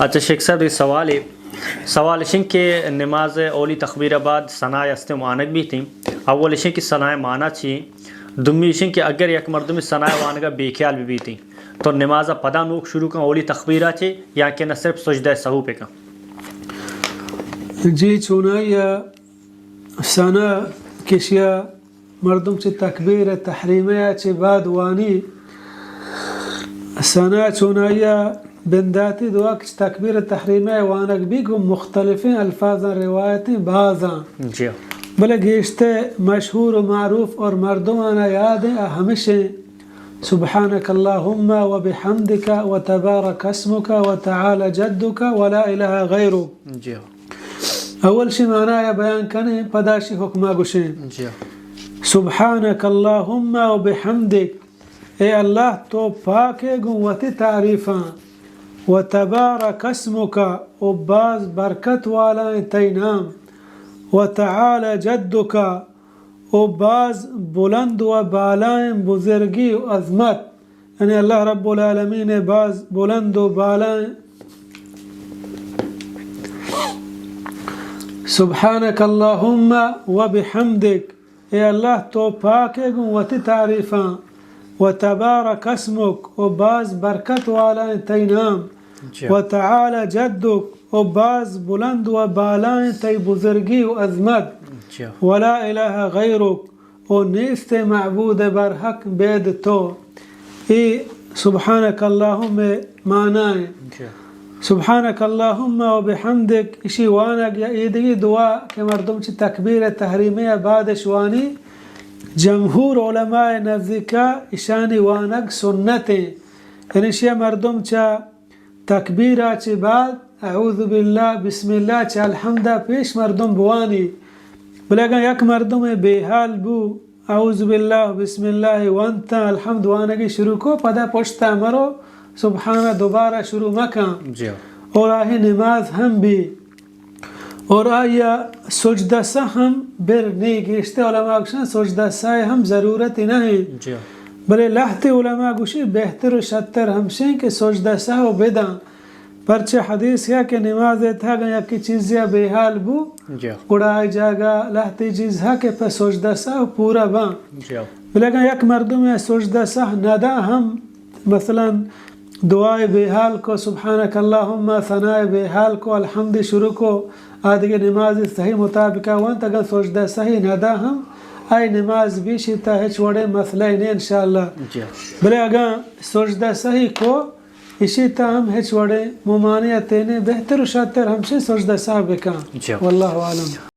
अच्छा शेख साहब ये सवाल इशन के नमाज ओली तकबीर बाद सनाए अस्ते मानक भी थी अव्वल इशन की सनाए माना चाहिए दुम्मी इशन के अगर एक मरदम सनाए वानगा बेख्याल भी थी तो नमाज पदा नूक शुरू का ओली तकबीरा चे या कि न सिर्फ सजदा सहू पे का जी चुनाया सना किशिया मरदम से तकबीर तहरीमया चे बाद वानी सना चुनाया बिंदाती दुआ की तकबीर तहरीमया वानक भी को मुख्तलिफ अल्फाज रिवायतें बाज़ा जी भले गेश्ते मशहूर व मारूफ और मर्दमाना याद है हमेशा सुब्हानक अल्लाहुम्मा व बिहम्दिका व तबारक अस्मुका व तआला जद्दुका व ला इलाहा गैरुक। जी अव्वल शी माना या बयान कने पदाशी हुक्मा गुशे जी सुब्हानक अल्लाहुम्मा व बिहम्दिक ए अल्लाह तो पाक है गुवती तारीफा व तबारक अस्मुका व बाज बरकत वाला तैनाम व तआला जद्दुका व बाज बुलंद व बालाएं बुजुर्गी व अजमत यानी अल्लाह रब्बुल आलमीन बाज बुलंद व बालाएं सुब्हानक अल्लाहुम्मा व बिहम्दिक ए अल्लाह तो पाक है गुवती तारीफा व तबारक अस्मुक व बाज बरकत वाला तैनाम व तआला जद्दुक व बाज बुलंद व बालाएं तय बुजुर्गी व अजमत वला इलाहा गैरुक व नीस्त मअबूद बरहक बेद तो ये सुब्हानक अल्लाहुम्मा माना है सुब्हानक अल्लाहुम्मा व बिहम्दिक इसी वानक या ईदगी दुआ के मर्दम ची तकबीर तहरीमया बाद शवानी जमहूर उलमाए नज़दीका ईशानी वानक सुन्नतें यानी शिया मर्दम चा तकबीरा ची बाद अऊज़ु बिल्लाह बिस्मिल्लाह चा अल्हम्दा पेश मर्दम बुआनी बलेगा यक मर्दम बेहाल बू अऊज़ु बिल्लाह बिस्मिल्लाह वंता अल्हम्द वानगी शुरू को पदा पोछता मरो सुबहाना दोबारा शुरू मका और आही नमाज हम भी और आया सजदा सा हम बिर नहीं गेश्ते उलमा गुशा सजदा सा हम ज़रूरत नहीं भले लहते उलमा गुशी बेहतर व शतर हमसे के सजदा सा हो बेदा परचे हदीस या के नमाज था गया की चीज़ बेहाल बू उड़ाई जागा लहते चीज़ हा के पे सजदा सा पूरा बा भले यक मर्दों में सजदा सा नदा हम मसलन दुआए बेहाल को सुब्हानक अल्लाहुम्मा सनाए बेहाल को अल्हम्द शुरू को आदि नमाज सही मुताबिक वन तक सोचदा सही नदा हम आई नमाज भी शिता है छोड़े मसला ने इंशाअल्लाह भले अगर सोचदा सही को इसी हम है छोड़े मुमानियत ने बेहतर शातिर हमसे सोचदा साहब का वल्लाहु आलम।